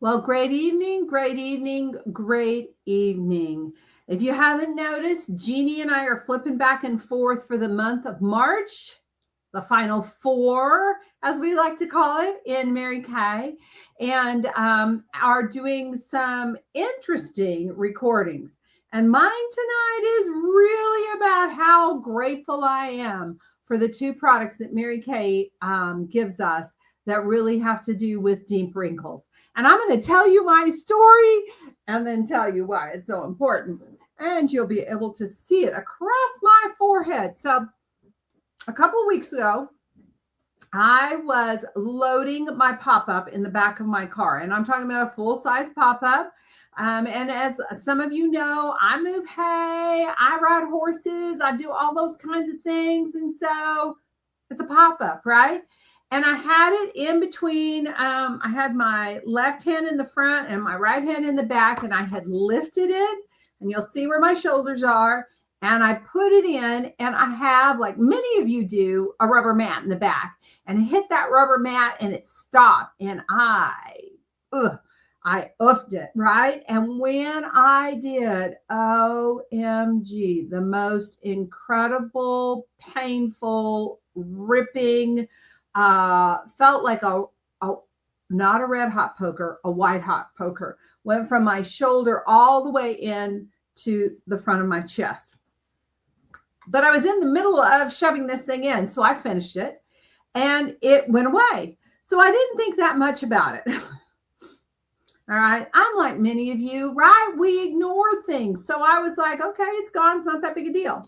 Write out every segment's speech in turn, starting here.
Well, great evening, great evening, great evening. If you haven't noticed, Jeannie and I are flipping back and forth for the month of March, the final four, as we like to call it in Mary Kay, and are doing some interesting recordings. And mine tonight is really about how grateful I am for the two products that Mary Kay gives us that really have to do with deep wrinkles. And I'm going to tell you my story and then tell you why it's so important. And you'll be able to see it across my forehead. So, a couple of weeks ago, I was loading my pop up in the back of my car, and I'm talking about a full size pop up. And as some of you know, I move hay, I ride horses, I do all those kinds of things. And so it's a pop up, right? And I had it in between. I had my left hand in the front and my right hand in the back, and I had lifted it, and you'll see where my shoulders are. And I put it in, and I have, like many of you do, a rubber mat in the back, and I hit that rubber mat, and it stopped, and I oofed it, right? And when I did, OMG, the most incredible, painful, ripping, felt like a not a red hot poker, a white hot poker. Went from my shoulder all the way in to the front of my chest. But I was in the middle of shoving this thing in, so I finished it and it went away. So I didn't think that much about it. All right. I'm like many of you, right? We ignore things. So I was like, okay, it's gone. It's not that big a deal.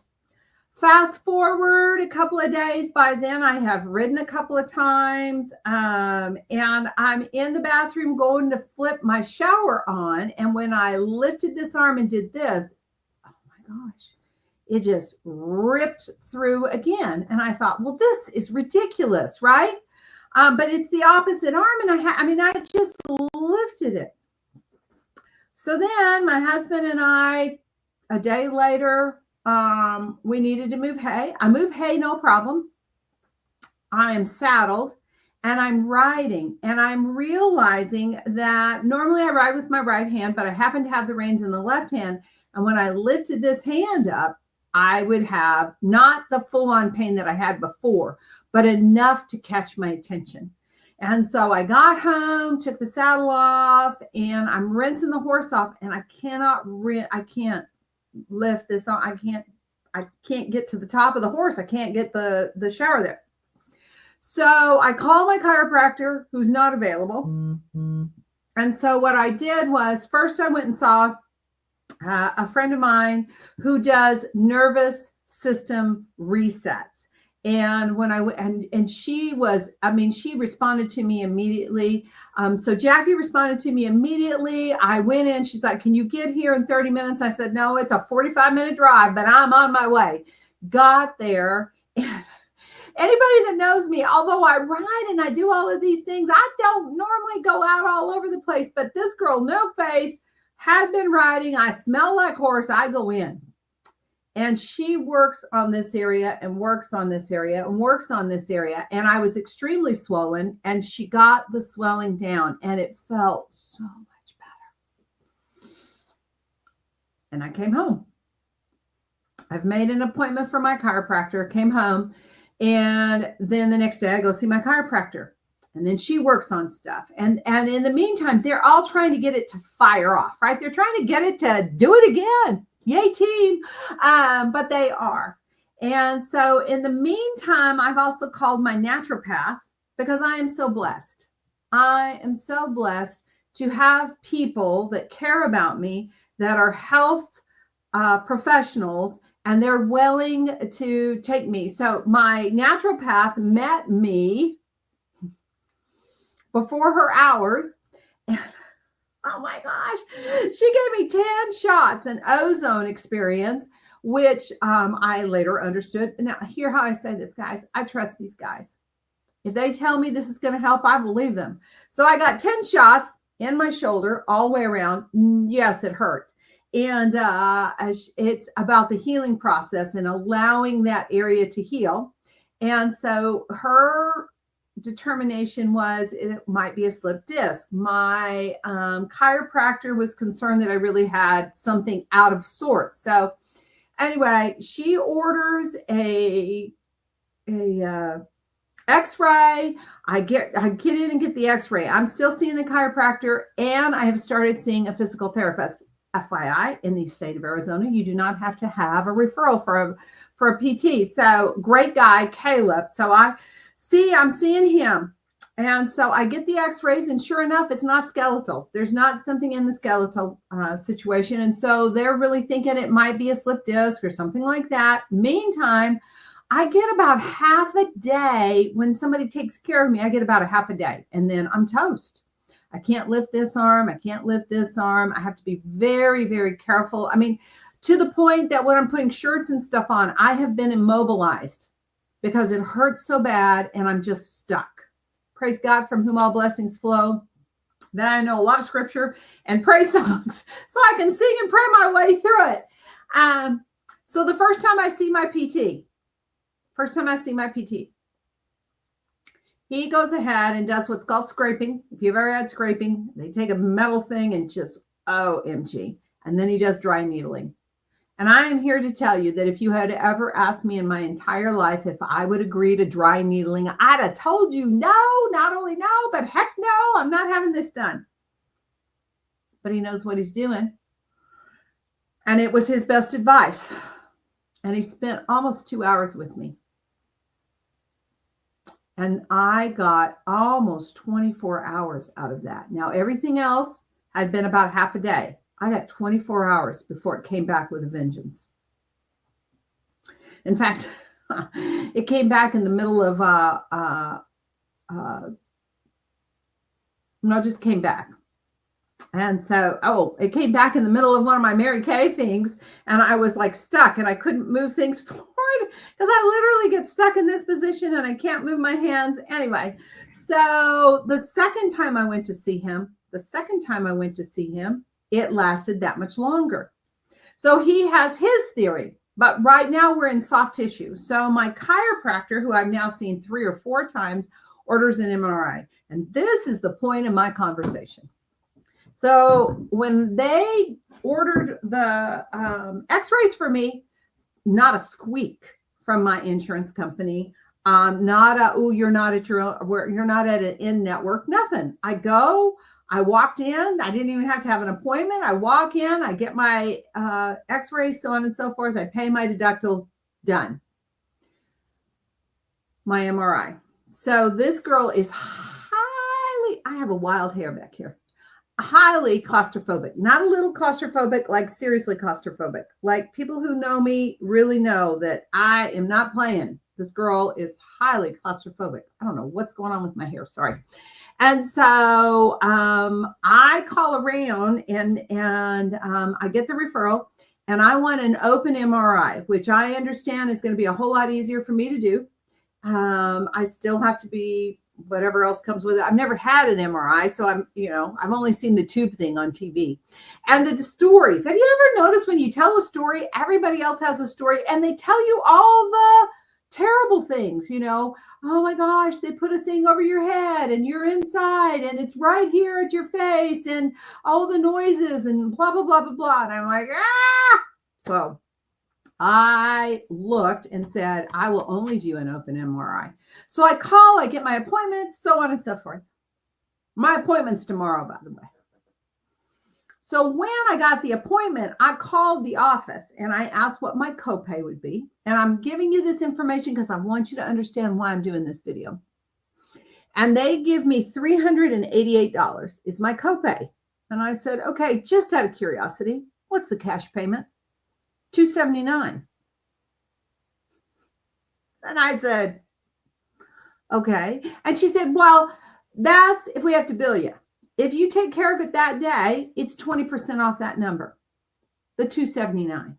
Fast forward a couple of days. By then, I have ridden a couple of times, and I'm in the bathroom going to flip my shower on. And when I lifted this arm and did this, oh my gosh, it just ripped through again. And I thought, well, this is ridiculous, right? But it's the opposite arm, and I just lifted it. So then my husband and I, a day later, we needed to move hay. I move hay, no problem. I am saddled and I'm riding, and I'm realizing that normally I ride with my right hand, but I happen to have the reins in the left hand. And when I lifted this hand up, I would have not the full-on pain that I had before, but enough to catch my attention. And so I got home, took the saddle off, and I'm rinsing the horse off, and I can't lift this on. I can't get to the top of the horse. I can't get the shower there. So I call my chiropractor, who's not available. Mm-hmm. And so what I did was, first I went and saw a friend of mine who does nervous system resets. And when I went, and she was, she responded to me immediately. So Jackie responded to me immediately. I went in, she's like, can you get here in 30 minutes? I said, no, it's a 45-minute drive, but I'm on my way. Got there. Anybody that knows me, although I ride and I do all of these things, I don't normally go out all over the place, but this girl, no face, had been riding. I smell like horse. I go in. And she works on this area and works on this area and works on this area. And I was extremely swollen, and she got the swelling down, and it felt so much better. And I came home. I've made an appointment for my chiropractor, came home, and then the next day I go see my chiropractor. And then she works on stuff. And in the meantime, they're all trying to get it to fire off, right? They're trying to get it to do it again. Yay, team. But they are. And so in the meantime, I've also called my naturopath, because I am so blessed. I am so blessed to have people that care about me, that are health professionals, and they're willing to take me. So my naturopath met me before her hours. Oh my gosh, she gave me 10 shots, an ozone experience, which I later understood. Now, hear how I say this, guys. I trust these guys. If they tell me this is going to help, I believe them. So I got 10 shots in my shoulder all the way around. Yes, it hurt. And it's about the healing process and allowing that area to heal. And so her determination was it might be a slipped disc. My chiropractor was concerned that I really had something out of sorts. So anyway, she orders a X-ray. I get in and get the X-ray. I'm still seeing the chiropractor, and I have started seeing a physical therapist. FYI, in the state of Arizona, you do not have to have a referral for a PT. So great guy, Caleb. So I'm seeing him. And so I get the X-rays, and sure enough, it's not skeletal. There's not something in the skeletal situation. And so they're really thinking it might be a slip disc or something like that. Meantime, I get about half a day when somebody takes care of me. I get about a half a day, and then I'm toast. I can't lift this arm. I can't lift this arm. I have to be very, very careful. I mean, to the point that when I'm putting shirts and stuff on, I have been immobilized because it hurts so bad and I'm just stuck. Praise God, from whom all blessings flow. Then I know a lot of scripture and praise songs so I can sing and pray my way through it. So the first time I see my PT, he goes ahead and does what's called scraping. If you've ever had scraping, they take a metal thing and just, OMG. And then he does dry needling. And I am here to tell you that if you had ever asked me in my entire life if I would agree to dry needling, I'd have told you no, not only no, but heck no, I'm not having this done. But he knows what he's doing. And it was his best advice. And he spent almost 2 hours with me. And I got almost 24 hours out of that. Now, everything else had been about half a day. I got 24 hours before it came back with a vengeance. In fact, it came back in the middle of, just came back. And so, it came back in the middle of one of my Mary Kay things. And I was like stuck and I couldn't move things forward because I literally get stuck in this position and I can't move my hands. Anyway, so the second time I went to see him, it lasted that much longer. So he has his theory, but right now we're in soft tissue. So my chiropractor, who I've now seen 3 or 4 times, orders an MRI. And this is the point of my conversation. So when they ordered the X-rays for me, not a squeak from my insurance company, not a, you're not at your own, you're not at an in-network, nothing. I walked in, I didn't even have to have an appointment. I walk in, I get my X-rays, so on and so forth. I pay my deductible, done. My MRI. So this girl is I have a wild hair back here. Highly claustrophobic, not a little claustrophobic, like seriously claustrophobic. Like people who know me really know that I am not playing. This girl is highly claustrophobic. I don't know what's going on with my hair. Sorry. And so I call around and I get the referral and I want an open MRI, which I understand is going to be a whole lot easier for me to do. I still have to be whatever else comes with it. I've never had an MRI, so I've only seen the tube thing on TV. And the stories. Have you ever noticed when you tell a story, everybody else has a story and they tell you all the terrible things, oh my gosh, they put a thing over your head and you're inside and it's right here at your face and all the noises and blah, blah, blah, blah, blah. And I'm like, ah! So I looked and said, I will only do an open MRI. So I call, I get my appointment, so on and so forth. My appointment's tomorrow, by the way. So when I got the appointment, I called the office and I asked what my copay would be. And I'm giving you this information because I want you to understand why I'm doing this video. And they give me $388 is my copay. And I said, okay, just out of curiosity, what's the cash payment? $279. And I said, okay. And she said, well, that's if we have to bill you. If you take care of it that day, it's 20% off that number, the $279.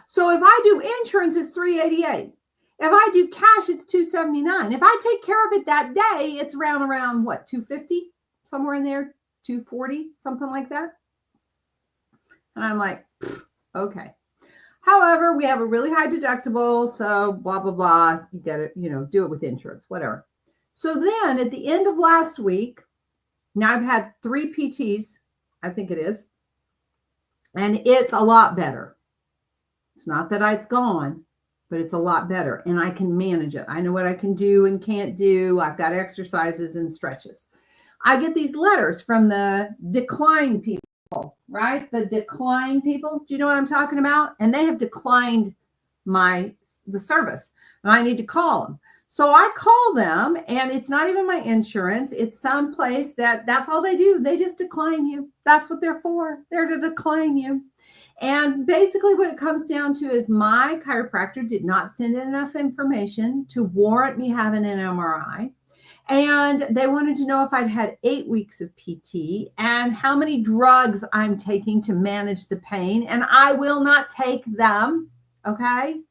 So if I do insurance, it's $388. If I do cash, it's $279. If I take care of it that day, it's around what, $250? Somewhere in there, $240, something like that. And I'm like, okay. However, we have a really high deductible, so blah, blah, blah. You get it, do it with insurance, whatever. So then at the end of last week, now I've had 3 PTs, I think it is, and it's a lot better. It's not that it's gone, but it's a lot better, and I can manage it. I know what I can do and can't do. I've got exercises and stretches. I get these letters from the decline people, right? The decline people. Do you know what I'm talking about? And they have declined the service, and I need to call them. So I call them, and it's not even my insurance. It's some place that's all they do. They just decline you. That's what they're for. They're to decline you. And basically what it comes down to is my chiropractor did not send in enough information to warrant me having an MRI. And they wanted to know if I'd had 8 weeks of PT and how many drugs I'm taking to manage the pain. And I will not take them. Okay.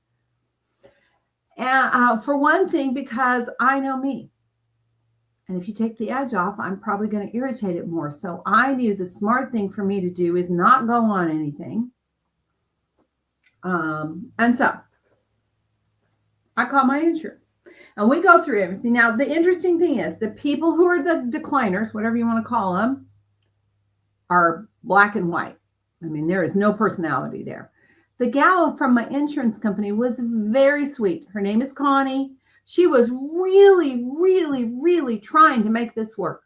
And for one thing, because I know me. And if you take the edge off, I'm probably going to irritate it more. So I knew the smart thing for me to do is not go on anything. And so I call my insurance and we go through everything. Now, the interesting thing is the people who are the decliners, whatever you want to call them, are black and white. I mean, there is no personality there. The gal from my insurance company was very sweet. Her name is Connie. She was really, really, really trying to make this work.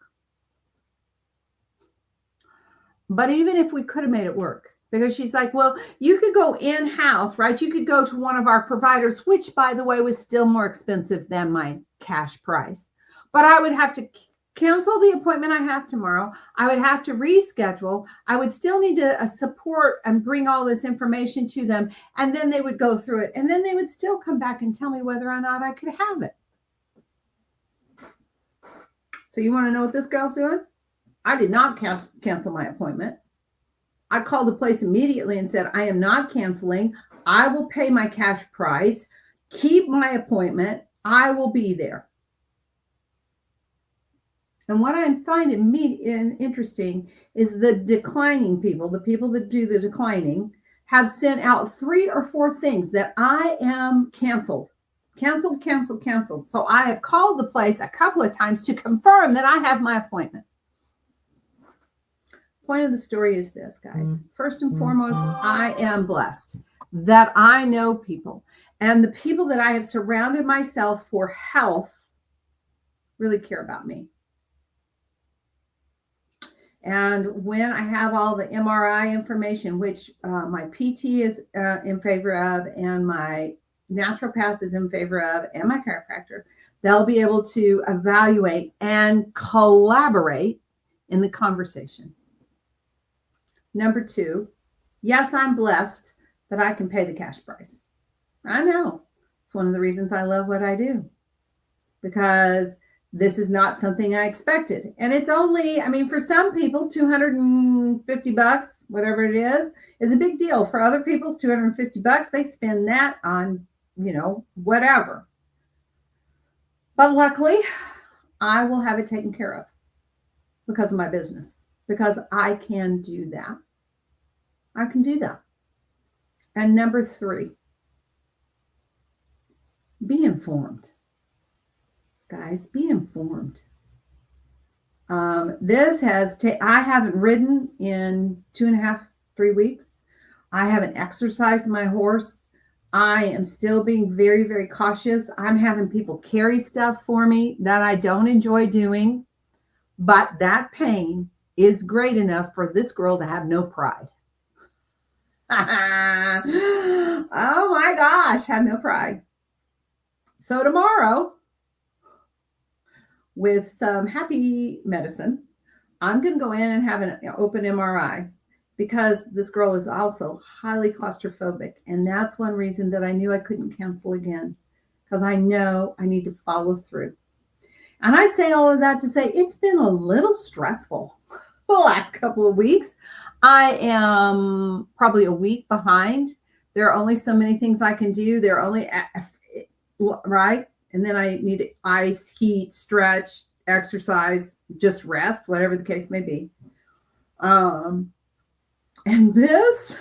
But even if we could have made it work, because she's like, well, you could go in-house, right? You could go to one of our providers, which, by the way, was still more expensive than my cash price. But I would have to cancel the appointment I have tomorrow. I would have to reschedule. I would still need to support and bring all this information to them. And then they would go through it. And then they would still come back and tell me whether or not I could have it. So you want to know what this girl's doing? I did not cancel my appointment. I called the place immediately and said, I am not canceling. I will pay my cash price. Keep my appointment. I will be there. And what I'm finding interesting is the declining people, the people that do the declining, have sent out 3 or 4 things that I am canceled. So I have called the place a couple of times to confirm that I have my appointment. Point of the story is this, guys. First and foremost, I am blessed that I know people. And the people that I have surrounded myself for health really care about me. And when I have all the MRI information, which my PT is in favor of, and my naturopath is in favor of, and my chiropractor, they'll be able to evaluate and collaborate in the conversation. Number 2, yes, I'm blessed that I can pay the cash price. I know. It's one of the reasons I love what I do, because this is not something I expected. And it's only, I mean, for some people, $250, whatever it is a big deal. For other people's $250, they spend that on, whatever. But luckily, I will have it taken care of because of my business, because I can do that. I can do that. And number 3, be informed. Guys, be informed. This has I haven't ridden in 2.5, 3 weeks. I haven't exercised my horse. I am still being very, very cautious. I'm having people carry stuff for me that I don't enjoy doing, but that pain is great enough for this girl to have no pride. Oh my gosh, have no pride. So tomorrow, with some happy medicine, I'm going to go in and have an open MRI, because this girl is also highly claustrophobic. And that's one reason that I knew I couldn't cancel again, because I know I need to follow through. And I say all of that to say it's been a little stressful the last couple of weeks. I am probably a week behind. There are only so many things I can do. There are only, right? And then I need to ice, heat, stretch, exercise, just rest, whatever the case may be. And this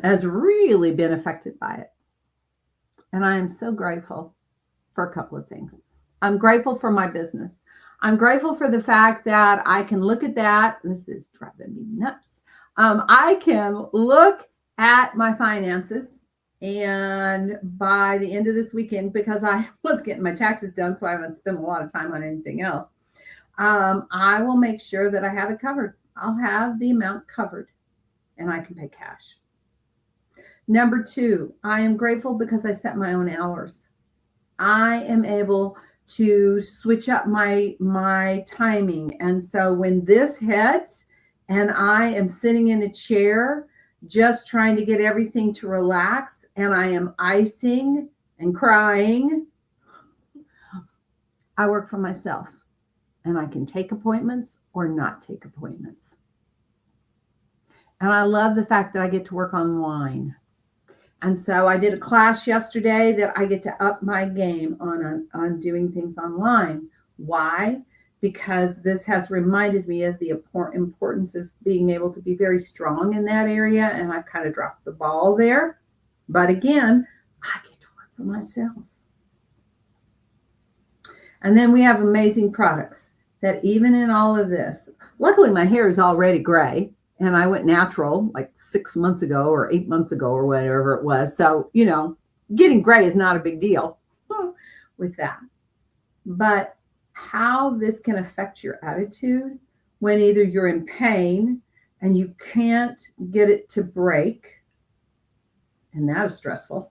has really been affected by it. And I am so grateful for a couple of things. I'm grateful for my business. I'm grateful for the fact that I can look at that. This is driving me nuts. I can look at my finances, and by the end of this weekend, because I was getting my taxes done, so I haven't spent a lot of time on anything else, I will make sure that I have it covered. I'll have the amount covered, and I can pay cash. Number 2, I am grateful because I set my own hours. I am able to switch up my timing. And so when this hits and I am sitting in a chair just trying to get everything to relax, and I am icing and crying, I work for myself, and I can take appointments or not take appointments. And I love the fact that I get to work online. And so I did a class yesterday that I get to up my game on doing things online. Why? Because this has reminded me of the importance of being able to be very strong in that area. And I kind of dropped the ball there. But again, I get to work for myself. And then we have amazing products that even in all of this, luckily my hair is already gray. And I went natural like 6 months ago or 8 months ago or whatever it was. So, getting gray is not a big deal with that. But how this can affect your attitude when either you're in pain and you can't get it to break, and that is stressful,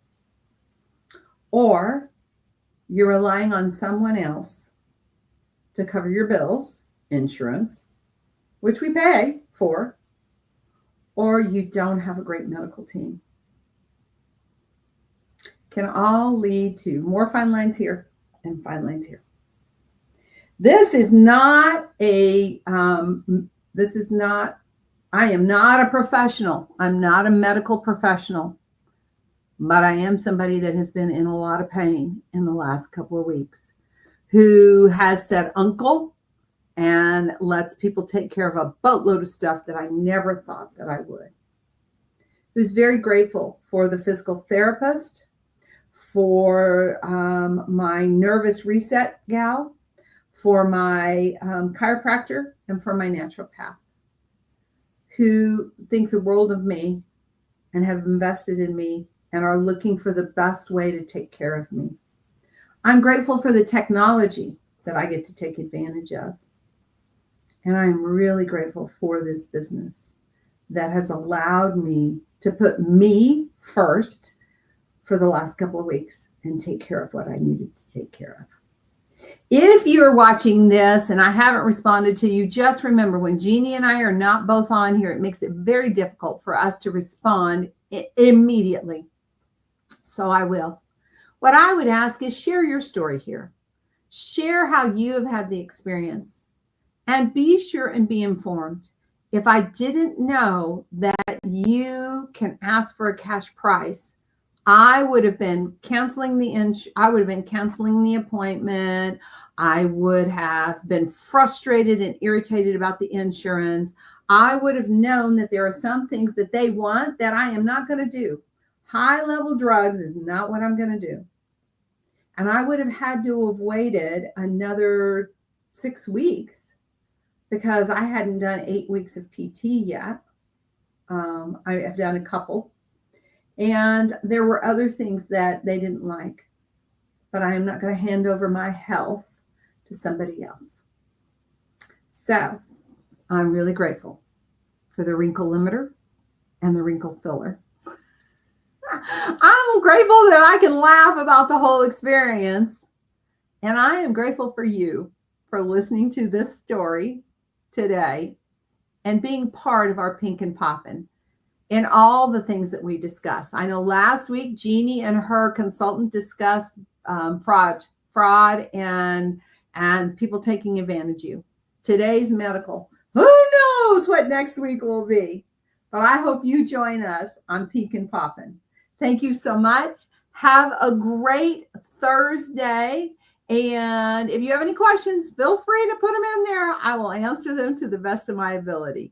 or you're relying on someone else to cover your bills, insurance, which we pay for, or you don't have a great medical team, can all lead to more fine lines here and fine lines here. I am not a professional. I'm not a medical professional, but I am somebody that has been in a lot of pain in the last couple of weeks, who has said uncle and lets people take care of a boatload of stuff that I never thought that I would. Who's very grateful for the physical therapist, for my nervous reset gal, for my chiropractor, and for my naturopath, who think the world of me and have invested in me and are looking for the best way to take care of me. I'm grateful for the technology that I get to take advantage of. And I'm really grateful for this business that has allowed me to put me first for the last couple of weeks and take care of what I needed to take care of. If you're watching this and I haven't responded to you, just remember, when Jeannie and I are not both on here, it makes it very difficult for us to respond immediately. So I will. What I would ask is share your story here. Share how you have had the experience. And be sure and be informed. If I didn't know that you can ask for a cash price, I would have been canceling the appointment. I would have been frustrated and irritated about the insurance. I would have known that there are some things that they want that I am not going to do. High-level drugs is not what I'm going to do. And I would have had to have waited another 6 weeks because I hadn't done 8 weeks of PT yet. I have done a couple. And there were other things that they didn't like. But I am not going to hand over my health to somebody else. So I'm really grateful for the wrinkle limiter and the wrinkle filler. I'm grateful that I can laugh about the whole experience. And I am grateful for you for listening to this story today and being part of our Pink and Poppin' and all the things that we discuss. I know last week, Jeannie and her consultant discussed fraud and people taking advantage of you. Today's medical. Who knows what next week will be? But I hope you join us on Pink and Poppin'. Thank you so much. Have a great Thursday. And if you have any questions, feel free to put them in there. I will answer them to the best of my ability.